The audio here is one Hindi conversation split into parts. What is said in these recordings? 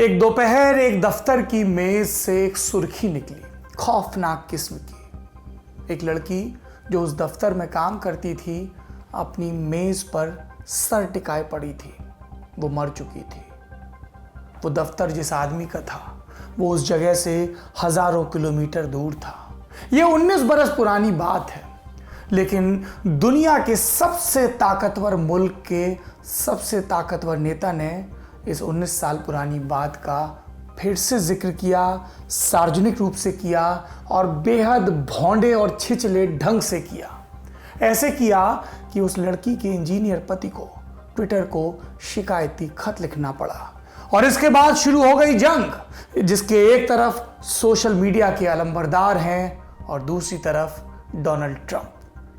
एक दोपहर एक दफ्तर की मेज से एक सुर्खी निकली, खौफनाक किस्म की। एक लड़की जो उस दफ्तर में काम करती थी अपनी मेज पर सर टिकाए पड़ी थी। वो मर चुकी थी। वो दफ्तर जिस आदमी का था वो उस जगह से हजारों किलोमीटर दूर था। ये 19 बरस पुरानी बात है, लेकिन दुनिया के सबसे ताकतवर मुल्क के सबसे ताकतवर नेता ने इस 19 साल पुरानी बात का फिर से जिक्र किया, सार्वजनिक रूप से किया और बेहद भौंडे और छिछले ढंग से किया। ऐसे किया कि उस लड़की के इंजीनियर पति को ट्विटर को शिकायती खत लिखना पड़ा। और इसके बाद शुरू हो गई जंग, जिसके एक तरफ सोशल मीडिया के अलंबरदार हैं और दूसरी तरफ डोनाल्ड ट्रंप।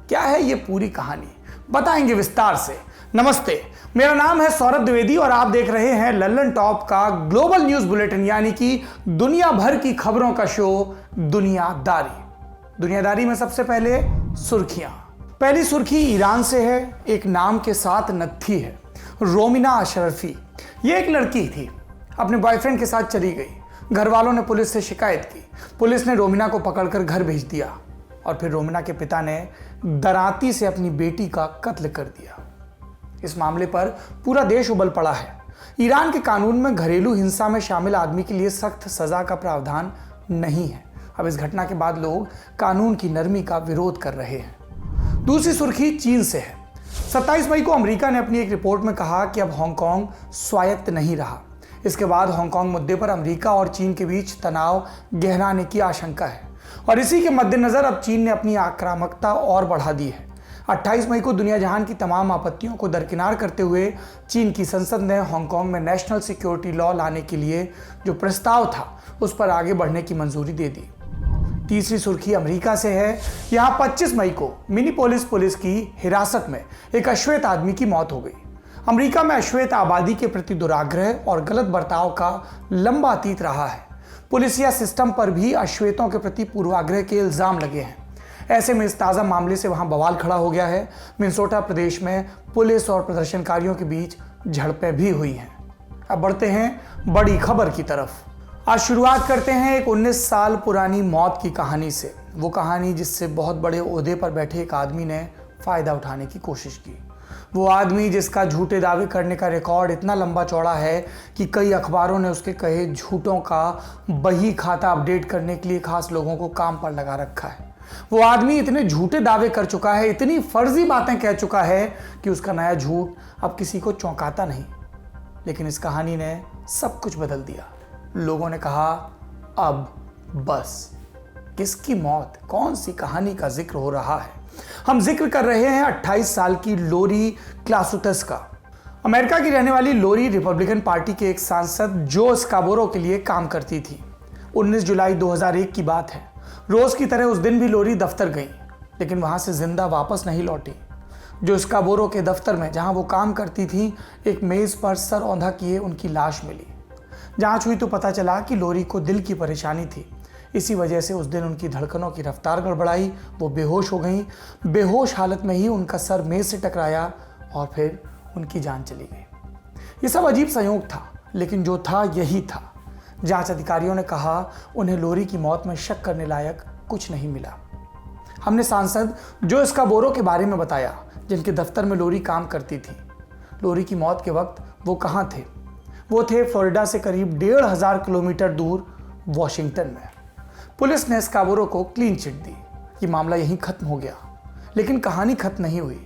क्या है ये पूरी कहानी, बताएंगे विस्तार से। नमस्ते, मेरा नाम है सौरभ द्विवेदी और आप देख रहे हैं लल्लन टॉप का ग्लोबल न्यूज बुलेटिन, यानी कि दुनिया भर की खबरों का शो दुनियादारी। दुनियादारी में सबसे पहले सुर्खियां। पहली सुर्खी ईरान से है। एक नाम के साथ नत्थी है, रोमिना अशरफी। ये एक लड़की थी, अपने बॉयफ्रेंड के साथ चली गई। घर वालों ने पुलिस से शिकायत की। पुलिस ने रोमिना को पकड़कर घर भेज दिया और फिर रोमिना के पिता ने डराती से अपनी बेटी का कत्ल कर दिया। इस मामले पर पूरा देश उबल पड़ा है। ईरान के कानून में घरेलू हिंसा में शामिल आदमी के लिए सख्त सजा का प्रावधान नहीं है। अब इस घटना के बाद लोग कानून की नरमी का विरोध कर रहे हैं। दूसरी सुर्खी चीन से है। 27 मई को अमेरिका ने अपनी एक रिपोर्ट में कहा कि अब हांगकांग स्वायत्त नहीं रहा। इसके बाद हांगकांग मुद्दे पर अमेरिका और चीन के बीच तनाव गहराने की आशंका है और इसी के मद्देनजर अब चीन ने अपनी आक्रामकता और बढ़ा दी है। 28 मई को दुनिया जहान की तमाम आपत्तियों को दरकिनार करते हुए चीन की संसद ने हांगकांग में नेशनल सिक्योरिटी लॉ लाने के लिए जो प्रस्ताव था उस पर आगे बढ़ने की मंजूरी दे दी। तीसरी सुर्खी अमेरिका से है। यहाँ 25 मई को मिनीपोलिस पुलिस की हिरासत में एक अश्वेत आदमी की मौत हो गई। अमेरिका में अश्वेत आबादी के प्रति दुराग्रह और गलत बर्ताव का लंबा अतीत रहा है। पुलिसिया सिस्टम पर भी अश्वेतों के प्रति पूर्वाग्रह के इल्जाम लगे हैं। ऐसे में इस ताज़ा मामले से वहां बवाल खड़ा हो गया है। मिनेसोटा प्रदेश में पुलिस और प्रदर्शनकारियों के बीच झड़पें भी हुई हैं। अब बढ़ते हैं बड़ी खबर की तरफ। आज शुरुआत करते हैं एक 19 साल पुरानी मौत की कहानी से। वो कहानी जिससे बहुत बड़े ओहदे पर बैठे एक आदमी ने फायदा उठाने की कोशिश की। वो आदमी जिसका झूठे दावे करने का रिकॉर्ड इतना लंबा चौड़ा है कि कई अखबारों ने उसके कहे झूठों का बही खाता अपडेट करने के लिए खास लोगों को काम पर लगा रखा है। वो आदमी इतने झूठे दावे कर चुका है, इतनी फर्जी बातें कह चुका है कि उसका नया झूठ अब किसी को चौंकाता नहीं। लेकिन इस कहानी ने सब कुछ बदल दिया। लोगों ने कहा अब बस। किसकी मौत, कौन सी कहानी का जिक्र हो रहा है? हम जिक्र कर रहे हैं 28 साल की लोरी क्लासुतस का। अमेरिका की रहने वाली लोरी रिपब्लिकन पार्टी के एक सांसद जो स्काबोरो के लिए काम करती थी। 19 जुलाई 2001 की बात है। रोज की तरह उस दिन भी लोरी दफ्तर गई, लेकिन वहां से जिंदा वापस नहीं लौटी। जो स्काबोरो के दफ्तर में जहां वो काम करती थी, एक मेज पर सर औंधा किए उनकी लाश मिली। जांच हुई तो पता चला कि लोरी को दिल की परेशानी थी। इसी वजह से उस दिन उनकी धड़कनों की रफ्तार गड़बड़ाई, वो बेहोश हो गई। बेहोश हालत में ही उनका सर मेज से टकराया और फिर उनकी जान चली गई। ये सब अजीब संयोग था, लेकिन जो था यही था। जांच अधिकारियों ने कहा उन्हें लोरी की मौत में शक करने लायक कुछ नहीं मिला। हमने सांसद जो स्काबोरो के बारे में बताया, जिनके दफ्तर में लोरी काम करती थी। लोरी की मौत के वक्त वो कहाँ थे? वो थे फ्लोरिडा से करीब 1500 किलोमीटर दूर वॉशिंगटन में। पुलिस ने स्काबोरो को क्लीन चिट दी कि मामला यहीं खत्म हो गया, लेकिन कहानी खत्म नहीं हुई।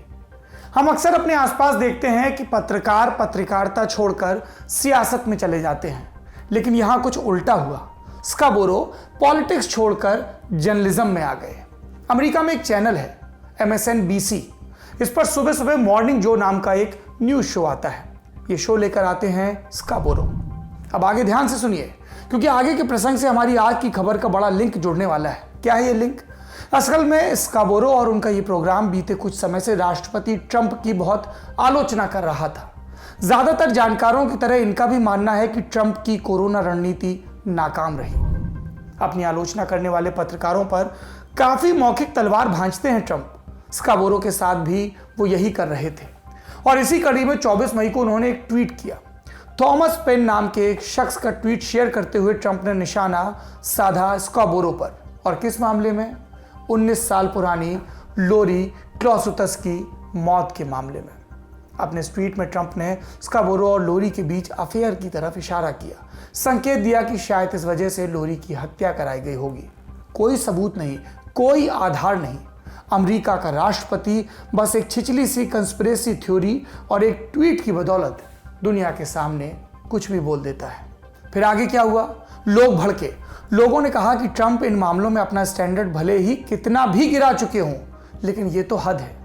हम अक्सर अपने आसपास देखते हैं कि पत्रकार पत्रकारिता छोड़कर सियासत में चले जाते हैं, लेकिन यहां कुछ उल्टा हुआ। स्काबोरो पॉलिटिक्स छोड़कर जर्नलिज्म में आ गए। अमेरिका में एक चैनल है MSNBC। इस पर सुबह सुबह मॉर्निंग जो नाम का एक न्यूज शो आता है। ये शो लेकर आते हैं स्काबोरो। अब आगे ध्यान से सुनिए, क्योंकि आगे के प्रसंग से हमारी आज की खबर का बड़ा लिंक जुड़ने वाला है। क्या है ये लिंक? असल में स्काबोरो और उनका ये प्रोग्राम बीते कुछ समय से राष्ट्रपति ट्रंप की बहुत आलोचना कर रहा था। ज्यादातर जानकारों की तरह इनका भी मानना है कि ट्रंप की कोरोना रणनीति नाकाम रही। अपनी आलोचना करने वाले पत्रकारों पर काफी मौखिक तलवार भांजते हैं ट्रंप। स्काबोरो के साथ भी वो यही कर रहे थे और इसी कड़ी में 24 मई को उन्होंने एक ट्वीट किया। थॉमस पेन नाम के एक शख्स का ट्वीट शेयर करते हुए ट्रंप ने निशाना साधा स्काबोरो पर। और किस मामले में? 19 साल पुरानी लोरी क्लॉसुतस की मौत के मामले में। अपने ट्वीट में ट्रंप ने स्काबोरो और लोरी के बीच अफेयर की तरफ इशारा किया, संकेत दिया कि शायद इस वजह से लोरी की हत्या कराई गई होगी। कोई सबूत नहीं, कोई आधार नहीं। अमेरिका का राष्ट्रपति बस एक छिचली सी कंस्पिरेसी थ्योरी और एक ट्वीट की बदौलत दुनिया के सामने कुछ भी बोल देता है। फिर आगे क्या हुआ? लोग भड़के। लोगों ने कहा कि ट्रंप इन मामलों में अपना स्टैंडर्ड भले ही कितना भी गिरा चुके हों, लेकिन ये तो हद है।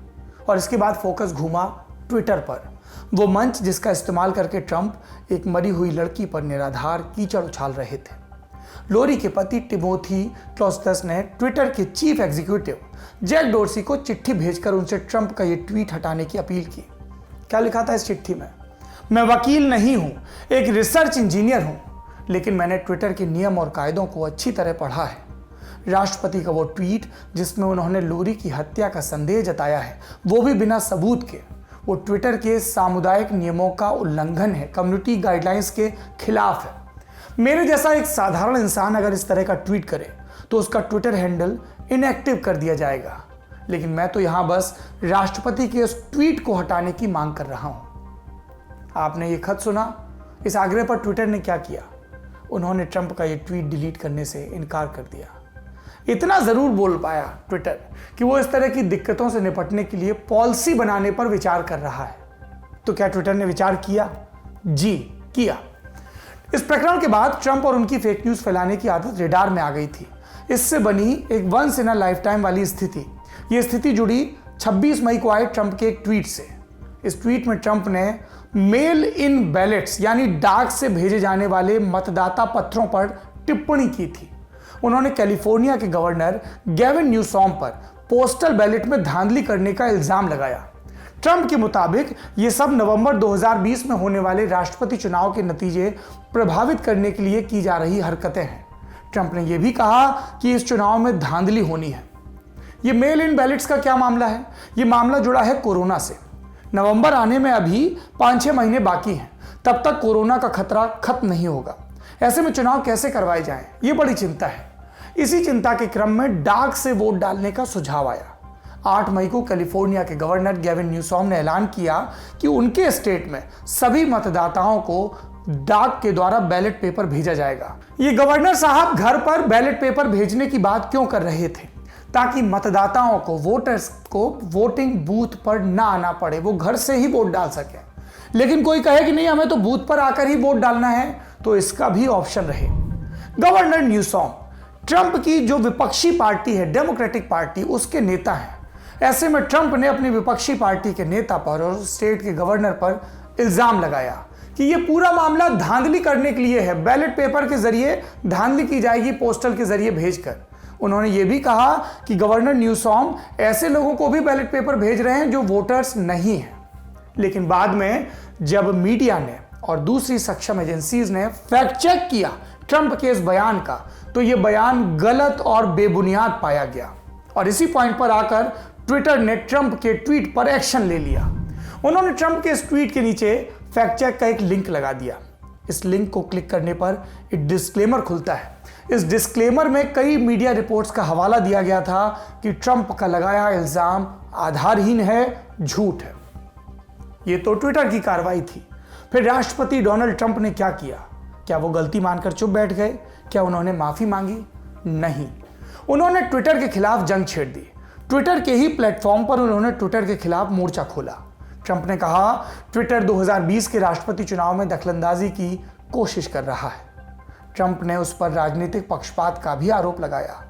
और इसके बाद फोकस घूमा ट्विटर पर, वो मंच जिसका इस्तेमाल करके ट्रंप एक मरी हुई लड़की पर निराधार कीचड़ उछाल रहे थे। लोरी के पति टिमोथी क्लॉसटस ने ट्विटर के चीफ एग्जीक्यूटिव जैक डोर्सी को चिट्ठी भेजकर उनसे ट्रंप का ये ट्वीट हटाने की अपील की। क्या लिखा था इस चिट्ठी में? मैं वकील नहीं हूं, एक रिसर्च इंजीनियर हूं, लेकिन मैंने ट्विटर के नियम और कायदों को अच्छी तरह पढ़ा है। राष्ट्रपति का वो ट्वीट जिसमें उन्होंने लोरी की हत्या का संदेह जताया है, वो भी बिना सबूत के, वो ट्विटर के सामुदायिक नियमों का उल्लंघन है, कम्युनिटी गाइडलाइंस के खिलाफ है। मेरे जैसा एक साधारण इंसान अगर इस तरह का ट्वीट करे तो उसका ट्विटर हैंडल इनएक्टिव कर दिया जाएगा। लेकिन मैं तो यहां बस राष्ट्रपति के उस ट्वीट को हटाने की मांग कर रहा हूं। आपने ये खत सुना? इस आग्रह पर ट्विटर ने क्या किया? उन्होंने ट्रंप का ये ट्वीट डिलीट करने से इनकार कर दिया। इतना जरूर बोल पाया ट्विटर कि वो इस तरह की दिक्कतों से निपटने के लिए पॉलिसी बनाने पर विचार कर रहा है। तो क्या ट्विटर ने विचार किया? जी, किया। इस प्रकरण के बाद ट्रंप और उनकी फेक न्यूज फैलाने की आदत रेडार में आ गई थी। इससे बनी एक once in a lifetime वाली स्थिति। यह स्थिति जुड़ी 26 मई को आए ट्रंप के एक ट्वीट से। इस ट्वीट में ट्रंप ने मेल इन बैलेट्स यानी डाक से भेजे जाने वाले मतदाता पत्रों पर टिप्पणी की थी। उन्होंने कैलिफोर्निया के गवर्नर गेविन न्यूसॉम पर पोस्टल बैलेट में धांधली करने का इल्जाम लगाया। ट्रंप के मुताबिक ये सब नवंबर 2020 में होने वाले राष्ट्रपति चुनाव के नतीजे प्रभावित करने के लिए की जा रही हरकतें हैं। ट्रंप ने यह भी कहा कि इस चुनाव में धांधली होनी है। ये मेल इन बैलेट्स का क्या मामला है? ये मामला जुड़ा है कोरोना से। नवंबर आने में अभी 5-6 महीने बाकी हैं। तब तक कोरोना का खतरा खत्म नहीं होगा। ऐसे में चुनाव कैसे करवाए जाएं, ये बड़ी चिंता है। इसी चिंता के क्रम में डाक से वोट डालने का सुझाव आया। 8 मई को कैलिफोर्निया के गवर्नर गेविन न्यूसॉम ने ऐलान किया कि उनके स्टेट में सभी मतदाताओं को डाक के द्वारा बैलेट पेपर भेजा जाएगा। ये गवर्नर साहब घर पर बैलेट पेपर भेजने की बात क्यों कर रहे थे? ताकि मतदाताओं को, वोटर्स को वोटिंग बूथ पर ना आना पड़े, वो घर से ही वोट डाल सके। लेकिन कोई कहे कि नहीं, हमें तो बूथ पर आकर ही वोट डालना है, तो इसका भी ऑप्शन रहे। गवर्नर न्यूसॉम ट्रंप की जो विपक्षी पार्टी है, डेमोक्रेटिक पार्टी, उसके नेता हैं। ऐसे में ट्रंप ने अपनी विपक्षी पार्टी के नेता पर और स्टेट के गवर्नर पर इल्जाम लगाया कि यह पूरा मामला धांधली करने के लिए है। बैलेट पेपर के जरिए धांधली की जाएगी, पोस्टल के जरिए भेजकर। उन्होंने यह भी कहा कि गवर्नर न्यूसॉम ऐसे लोगों को भी बैलेट पेपर भेज रहे हैं जो वोटर्स नहीं हैं। लेकिन बाद में जब मीडिया ने और दूसरी सक्षम एजेंसीज ने फैक्ट चेक किया ट्रंप के इस बयान का, तो यह बयान गलत और बेबुनियाद पाया गया। और इसी पॉइंट पर आकर ट्विटर ने ट्रंप के ट्वीट पर एक्शन ले लिया। उन्होंने ट्रंप के इस ट्वीट के नीचे फैक्ट चेक का एक लिंक लगा दिया। इस लिंक को क्लिक करने पर एक डिस्क्लेमर खुलता है। इस डिस्क्लेमर में कई मीडिया रिपोर्ट्स का हवाला दिया गया था कि ट्रंप का लगाया इल्जाम आधारहीन है, झूठ है। यह तो ट्विटर की कार्रवाई थी। फिर राष्ट्रपति डोनाल्ड ट्रंप ने क्या किया? क्या वो गलती मानकर चुप बैठ गए? क्या उन्होंने माफी मांगी? नहीं, उन्होंने ट्विटर के खिलाफ जंग छेड़ दी। ट्विटर के ही प्लेटफॉर्म पर उन्होंने ट्विटर के खिलाफ मोर्चा खोला। ट्रंप ने कहा ट्विटर 2020 के राष्ट्रपति चुनाव में दखलंदाजी की कोशिश कर रहा है। ट्रंप ने उस पर राजनीतिक पक्षपात का भी आरोप लगाया।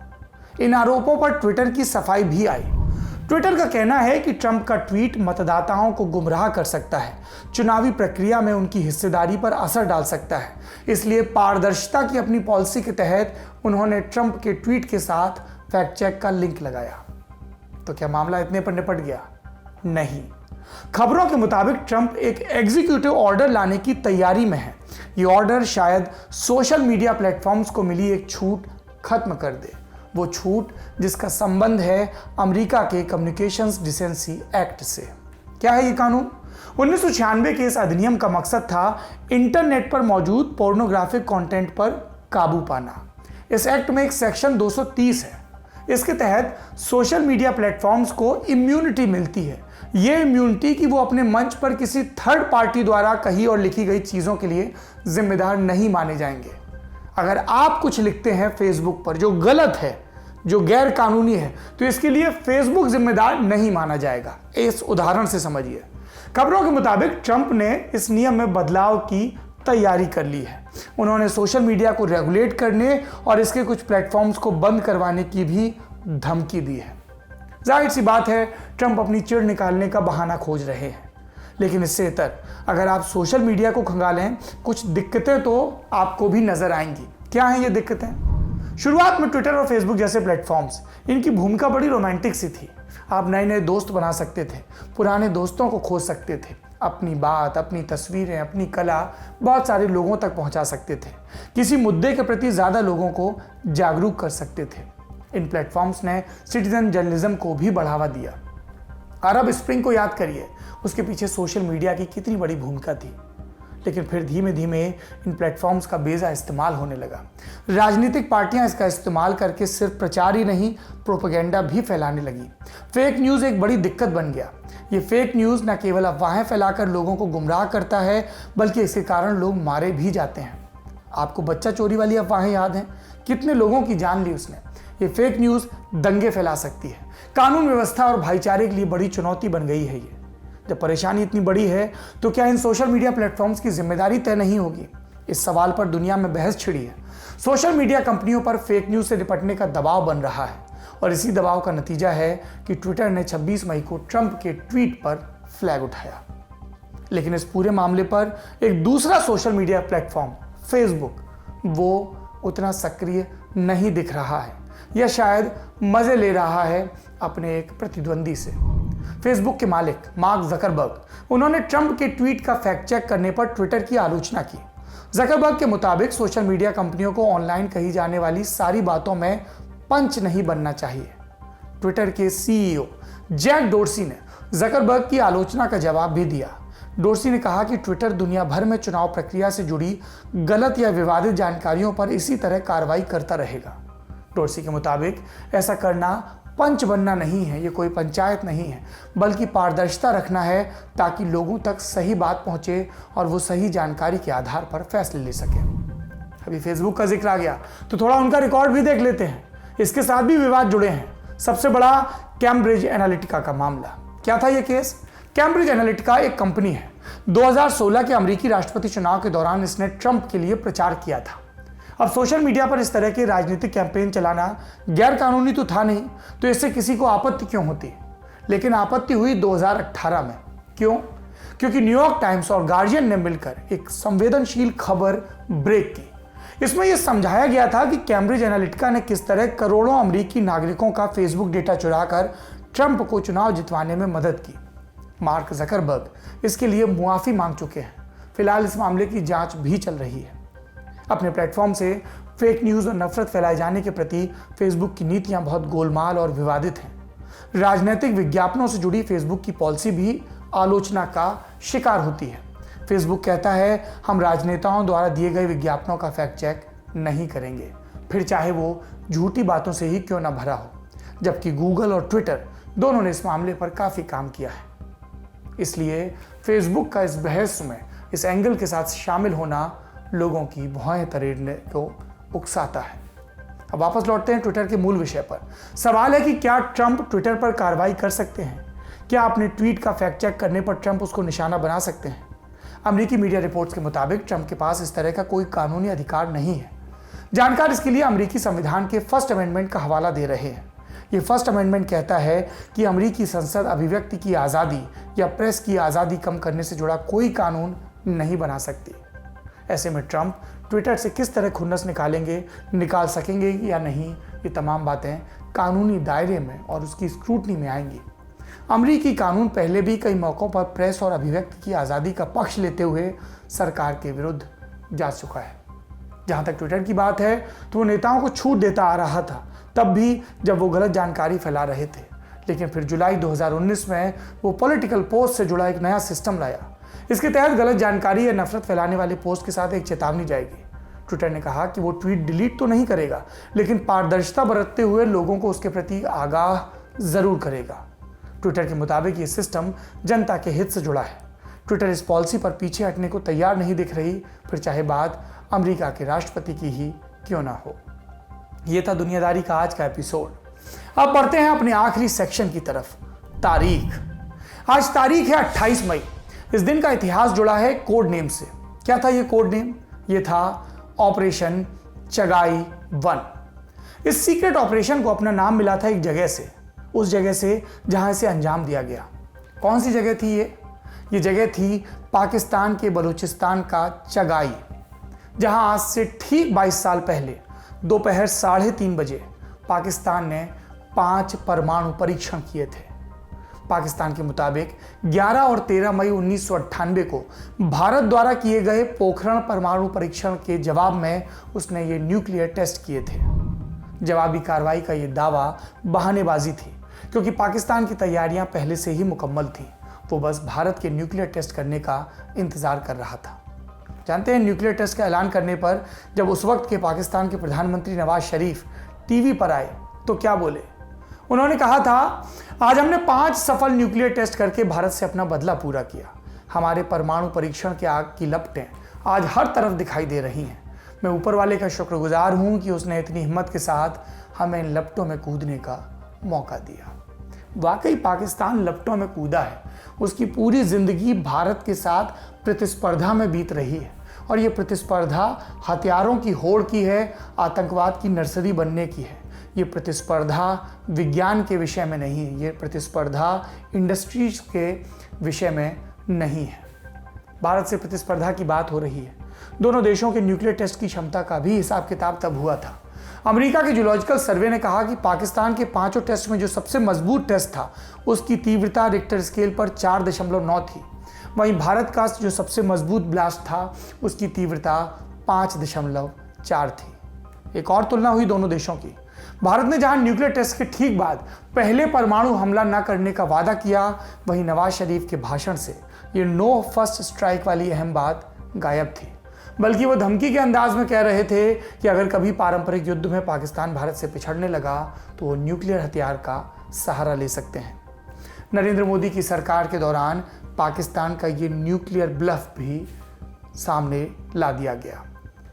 इन आरोपों पर ट्विटर की सफाई भी आई। ट्विटर का कहना है कि ट्रंप का ट्वीट मतदाताओं को गुमराह कर सकता है, चुनावी प्रक्रिया में उनकी हिस्सेदारी पर असर डाल सकता है। इसलिए पारदर्शिता की अपनी पॉलिसी के तहत उन्होंने ट्रंप के ट्वीट के साथ फैक्ट चेक का लिंक लगाया। तो क्या मामला इतने पर निपट गया? नहीं। खबरों के मुताबिक ट्रंप एक एग्जीक्यूटिव ऑर्डर लाने की तैयारी में है। ये ऑर्डर शायद सोशल मीडिया प्लेटफॉर्म्स को मिली एक छूट खत्म कर दे। वो छूट जिसका संबंध है अमेरिका के कम्युनिकेशंस डिसेंसी एक्ट से। क्या है ये कानून? 1996 के इस अधिनियम का मकसद था इंटरनेट पर मौजूद पोर्नोग्राफिक कंटेंट पर काबू पाना। इस एक्ट में एक सेक्शन 230 है। इसके तहत सोशल मीडिया प्लेटफॉर्म्स को इम्यूनिटी मिलती है। यह इम्यूनिटी कि वो अपने मंच पर किसी थर्ड पार्टी द्वारा कही और लिखी गई चीज़ों के लिए जिम्मेदार नहीं माने जाएंगे। अगर आप कुछ लिखते हैं फेसबुक पर जो गलत है, जो गैर कानूनी है, तो इसके लिए फेसबुक जिम्मेदार नहीं माना जाएगा। इस उदाहरण से समझिए। खबरों के मुताबिक ट्रंप ने इस नियम में बदलाव की तैयारी कर ली है। उन्होंने सोशल मीडिया को रेगुलेट करने और इसके कुछ प्लेटफॉर्म्स को बंद करवाने की भी धमकी दी है। जाहिर सी बात है, ट्रंप अपनी चिढ़ निकालने का बहाना खोज रहे हैं। लेकिन इससे इतर अगर आप सोशल मीडिया को खंगालें, कुछ दिक्कतें तो आपको भी नजर आएंगी। क्या हैं ये दिक्कतें? शुरुआत में ट्विटर और फेसबुक जैसे प्लेटफॉर्म्स, इनकी भूमिका बड़ी रोमांटिक सी थी। आप नए नए दोस्त बना सकते थे, पुराने दोस्तों को खोज सकते थे, अपनी बात, अपनी तस्वीरें, अपनी कला बहुत सारे लोगों तक पहुंचा सकते थे, किसी मुद्दे के प्रति ज़्यादा लोगों को जागरूक कर सकते थे। इन प्लेटफॉर्म्स ने सिटीजन जर्नलिज्म को भी बढ़ावा दिया। अरब स्प्रिंग को याद करिए, उसके पीछे सोशल मीडिया की कितनी बड़ी भूमिका थी। लेकिन फिर धीमे धीमे इन प्लेटफॉर्म्स का बेजा इस्तेमाल होने लगा। राजनीतिक पार्टियां इसका इस्तेमाल करके सिर्फ प्रचार ही नहीं, प्रोपेगेंडा भी फैलाने लगी। फेक न्यूज़ एक बड़ी दिक्कत बन गया। ये फेक न्यूज़ न केवल अफवाहें फैलाकर लोगों को गुमराह करता है, बल्कि इसके कारण लोग मारे भी जाते हैं। आपको बच्चा चोरी वाली अफवाहें याद हैं? कितने लोगों की जान ली उसने। ये फेक न्यूज़ दंगे फैला सकती है। कानून व्यवस्था और भाईचारे के लिए बड़ी चुनौती बन गई है ये। जब परेशानी इतनी बड़ी है तो क्या इन सोशल मीडिया प्लेटफॉर्म्स की जिम्मेदारी तय नहीं होगी? इस सवाल पर दुनिया में बहस छिड़ी है। सोशल मीडिया कंपनियों पर फेक न्यूज़ से निपटने का दबाव बन रहा है और इसी दबाव का नतीजा है कि ट्विटर ने 26 मई को ट्रंप के ट्वीट पर फ्लैग उठाया। लेकिन इस पूरे मामले पर एक दूसरा सोशल मीडिया प्लेटफॉर्म फेसबुक, वो उतना सक्रिय नहीं दिख रहा है या शायद मजे ले रहा है अपने एक प्रतिद्वंदी से। फेसबुक के मालिक मार्क जकरबर्ग, उन्होंने ट्रंप के ट्वीट का फैक्ट चेक करने पर ट्विटर की आलोचना की। जकरबर्ग के मुताबिक सोशल मीडिया कंपनियों को ऑनलाइन कही जाने वाली सारी बातों में पंच नहीं बनना चाहिए। ट्विटर के सीईओ जैक डोर्सी ने जकरबर्ग की आलोचना का जवाब भी दिया। डोर्सी ने कहा कि ट्विटर दुनिया भर में चुनाव प्रक्रिया से जुड़ी गलत या विवादित जानकारियों पर इसी तरह कार्रवाई करता रहेगा। डोर्सी के मुताबिक ऐसा करना पंच बनना नहीं है, ये कोई पंचायत नहीं है, बल्कि पारदर्शिता रखना है ताकि लोगों तक सही बात पहुंचे और वो सही जानकारी के आधार पर फैसले ले सके। अभी फेसबुक का जिक्र आ गया तो थोड़ा उनका रिकॉर्ड भी देख लेते हैं। इसके साथ भी विवाद जुड़े हैं। सबसे बड़ा कैम्ब्रिज एनालिटिका का मामला। क्या था ये केस? कैम्ब्रिज एनालिटिका एक कंपनी है। 2016 के अमेरिकी राष्ट्रपति चुनाव के दौरान इसने ट्रंप के लिए प्रचार किया था। अब सोशल मीडिया पर इस तरह के राजनीतिक कैंपेन चलाना गैर कानूनी तो था नहीं, तो इससे किसी को आपत्ति क्यों होती? लेकिन आपत्ति हुई 2018 में। क्यों? क्योंकि न्यूयॉर्क टाइम्स और गार्जियन ने मिलकर एक संवेदनशील खबर ब्रेक की। इसमें यह समझाया गया था कि कैम्ब्रिज एनालिटिका ने किस तरह करोड़ों अमेरिकी नागरिकों का फेसबुक डेटा चुराकर ट्रंप को चुनाव जितवाने में मदद की। मार्क जकरबर्ग इसके लिए मुआफी मांग चुके हैं। फिलहाल इस मामले की जांच भी चल रही है। अपने प्लेटफॉर्म से फेक न्यूज़ और नफरत फैलाए जाने के प्रति फेसबुक की नीतियां बहुत गोलमाल और विवादित हैं। राजनीतिक विज्ञापनों से जुड़ी फेसबुक की पॉलिसी भी आलोचना का शिकार होती है। फेसबुक कहता है, हम राजनेताओं द्वारा दिए गए विज्ञापनों का फैक्ट चेक नहीं करेंगे, फिर चाहे वो झूठी बातों से ही क्यों ना भरा हो। जबकि गूगल और ट्विटर दोनों ने इस मामले पर काफ़ी काम किया है। इसलिए फेसबुक का इस बहस में इस एंगल के साथ शामिल होना लोगों की भौहें तरेड़ने को उकसाता है। अब वापस लौटते हैं ट्विटर के मूल विषय पर। सवाल है कि क्या ट्रंप ट्विटर पर कार्रवाई कर सकते हैं? क्या अपने ट्वीट का फैक्ट चेक करने पर ट्रंप उसको निशाना बना सकते हैं? अमेरिकी मीडिया रिपोर्ट्स के मुताबिक ट्रंप के पास इस तरह का कोई कानूनी अधिकार नहीं है। जानकार इसके लिए अमेरिकी संविधान के फर्स्ट अमेंडमेंट का हवाला दे रहे हैं। ये फर्स्ट अमेंडमेंट कहता है कि अमेरिकी संसद अभिव्यक्ति की आज़ादी या प्रेस की आज़ादी कम करने से जुड़ा कोई कानून नहीं बना सकती। ऐसे में ट्रंप ट्विटर से किस तरह खुन्नस निकाल सकेंगे या नहीं, ये तमाम बातें कानूनी दायरे में और उसकी स्क्रूटनी में आएंगी। अमेरिकी कानून पहले भी कई मौक़ों पर प्रेस और अभिव्यक्ति की आज़ादी का पक्ष लेते हुए सरकार के विरुद्ध जा चुका है। जहाँ तक ट्विटर की बात है तो वो नेताओं को छूट देता आ रहा था, तब भी जब वो गलत जानकारी फैला रहे थे। लेकिन फिर जुलाई 2019 में वो पॉलिटिकल पोस्ट से जुड़ा एक नया सिस्टम लाया। इसके तहत गलत जानकारी या नफरत फैलाने वाले पोस्ट के साथ एक चेतावनी जाएगी। ट्विटर ने कहा कि वो ट्वीट डिलीट तो नहीं करेगा, लेकिन पारदर्शिता बरतते हुए लोगों को उसके प्रति आगाह जरूर करेगा। ट्विटर के मुताबिक ये सिस्टम जनता के हित से जुड़ा है। ट्विटर इस पॉलिसी पर पीछे हटने को तैयार नहीं दिख रही, फिर चाहे बात अमेरिका के राष्ट्रपति की ही क्यों ना हो। ये था दुनियादारी का आज का एपिसोड। अब बढ़ते हैं अपने आखिरी सेक्शन की तरफ, तारीख। आज तारीख है 28 मई। इस दिन का इतिहास जुड़ा है कोड नेम से। क्या था ये कोड नेम? ये था ऑपरेशन चगाई 1। इस सीक्रेट ऑपरेशन को अपना नाम मिला था एक जगह से, उस जगह से जहां इसे अंजाम दिया गया। कौन सी जगह थी ये जगह थी पाकिस्तान के बलूचिस्तान का चगाई, जहां आज से ठीक 22 साल पहले दोपहर 3:30 बजे पाकिस्तान ने 5 परमाणु परीक्षण किए थे। पाकिस्तान के मुताबिक 11 और 13 मई 1998 को भारत द्वारा किए गए पोखरण परमाणु परीक्षण के जवाब में उसने ये न्यूक्लियर टेस्ट किए थे। जवाबी कार्रवाई का ये दावा बहानेबाजी थी, क्योंकि पाकिस्तान की तैयारियां पहले से ही मुकम्मल थी। वो बस भारत के न्यूक्लियर टेस्ट करने का इंतजार कर रहा था। जानते हैं, न्यूक्लियर टेस्ट का ऐलान करने पर जब उस वक्त के पाकिस्तान के प्रधानमंत्री नवाज शरीफ टीवी पर आए तो क्या बोले? उन्होंने कहा था, आज हमने 5 सफल न्यूक्लियर टेस्ट करके भारत से अपना बदला पूरा किया। हमारे परमाणु परीक्षण के आग की लपटें आज हर तरफ दिखाई दे रही हैं। मैं ऊपर वाले का शुक्रगुजार हूं कि उसने इतनी हिम्मत के साथ हमें इन लपटों में कूदने का मौका दिया। वाकई पाकिस्तान लपटों में कूदा है। उसकी पूरी जिंदगी भारत के साथ प्रतिस्पर्धा में बीत रही है, और ये प्रतिस्पर्धा हथियारों की होड़ की है, आतंकवाद की नर्सरी बनने की है। ये प्रतिस्पर्धा विज्ञान के विषय में नहीं है, ये प्रतिस्पर्धा इंडस्ट्रीज के विषय में नहीं है। भारत से प्रतिस्पर्धा की बात हो रही है। दोनों देशों के न्यूक्लियर टेस्ट की क्षमता का भी हिसाब किताब तब हुआ था। अमेरिका के जियोलॉजिकल सर्वे ने कहा कि पाकिस्तान के 5 टेस्ट में जो सबसे मजबूत टेस्ट था उसकी तीव्रता रिक्टर स्केल पर 4.9 थी। वहीं भारत का जो सबसे मजबूत ब्लास्ट था उसकी तीव्रता 5.4 थी। एक और तुलना हुई दोनों देशों की। भारत ने जहां न्यूक्लियर टेस्ट के ठीक बाद पहले परमाणु हमला न करने का वादा किया, वहीं नवाज शरीफ के भाषण से ये नो फर्स्ट स्ट्राइक वाली अहम बात गायब थी। बल्कि वो धमकी के अंदाज में कह रहे थे कि अगर कभी पारंपरिक युद्ध में पाकिस्तान भारत से पिछड़ने लगा तो वो न्यूक्लियर हथियार का सहारा ले सकते हैं। नरेंद्र मोदी की सरकार के दौरान पाकिस्तान का ये न्यूक्लियर ब्लफ भी सामने ला दिया गया।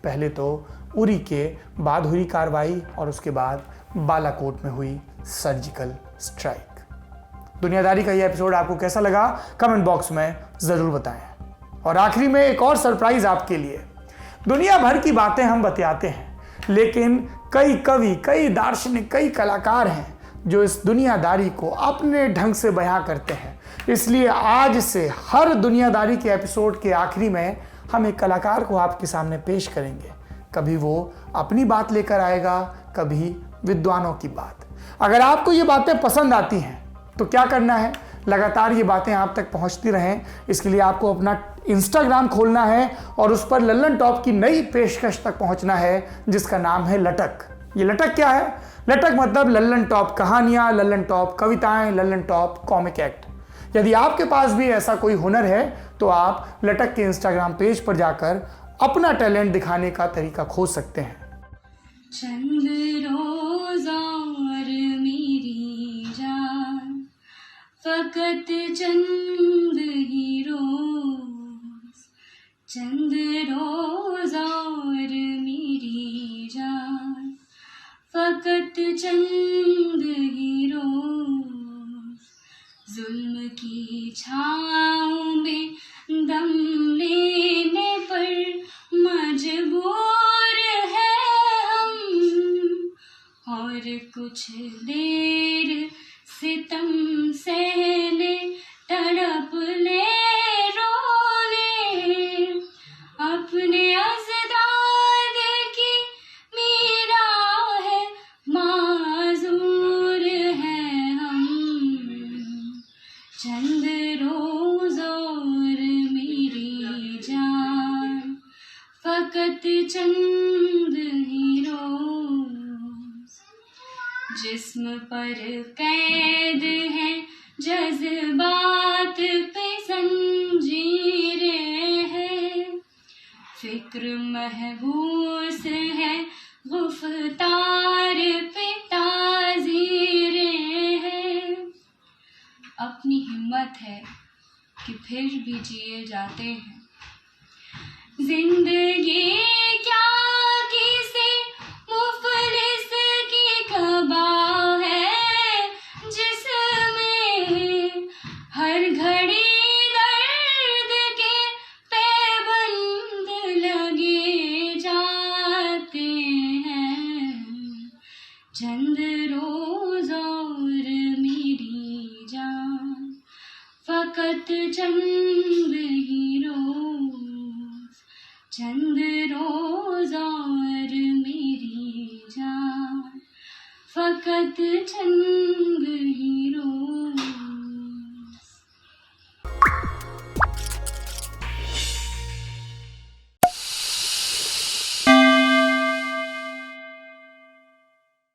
पहले तो उरी के बाद हुई कार्रवाई और उसके बाद बालाकोट में हुई सर्जिकल स्ट्राइक। दुनियादारी का ये एपिसोड आपको कैसा लगा कमेंट बॉक्स में ज़रूर बताएं। और आखिरी में एक और सरप्राइज आपके लिए। दुनिया भर की बातें हम बतियाते हैं, लेकिन कई कवि, कई दार्शनिक, कई कलाकार हैं जो इस दुनियादारी को अपने ढंग से बयां करते हैं। इसलिए आज से हर दुनियादारी के एपिसोड के आखिरी में हम एक कलाकार को आपके सामने पेश करेंगे। कभी वो अपनी बात लेकर आएगा, कभी विद्वानों की बात। अगर आपको ये बातें पसंद आती हैं तो क्या करना है? लगातार ये बातें आप तक पहुंचती रहें, इसके लिए आपको अपना इंस्टाग्राम खोलना है और उस पर लल्लन टॉप की नई पेशकश तक पहुंचना है, जिसका नाम है लटक। ये लटक क्या है? लटक मतलब लल्लन टॉप कहानियां, लल्लन टॉप कविताएं, लल्लन टॉप कॉमिक एक्ट। यदि आपके पास भी ऐसा कोई हुनर है तो आप लटक के इंस्टाग्राम पेज पर जाकर अपना टैलेंट दिखाने का तरीका खोज सकते हैं। चंद रोज़ और मेरी जान, फकत चंद ही रोज़, चंद रोज़ और मेरी जान, फकत चंद ही रोज़, जुल्म की छाँव में दम लेने पर मजबूर है हम, और कुछ देर सितम सहले, तड़प ले, रो ले, अपने अज़दाद की मीरा है, माज़ूर है हम। चंद रोज़ और मेरी जान, फकत चंद ही रोज़, जिस्म पर कैद है जज्बात पे जंजीरें हैं, फिक्र महबूस है गुफ्तार पे ताज़ीरें हैं। अपनी हिम्मत है कि फिर भी जिए जाते हैं। जिंदगी क्या किसी मुफलिस की कबा है, जिसमें हर घड़ी दर्द के पैबंद लगे जाते हैं। चंद रोज और मेरी जान, फकत चंद ही रोज, चंद रोज और मेरी जान, फकत चंद ही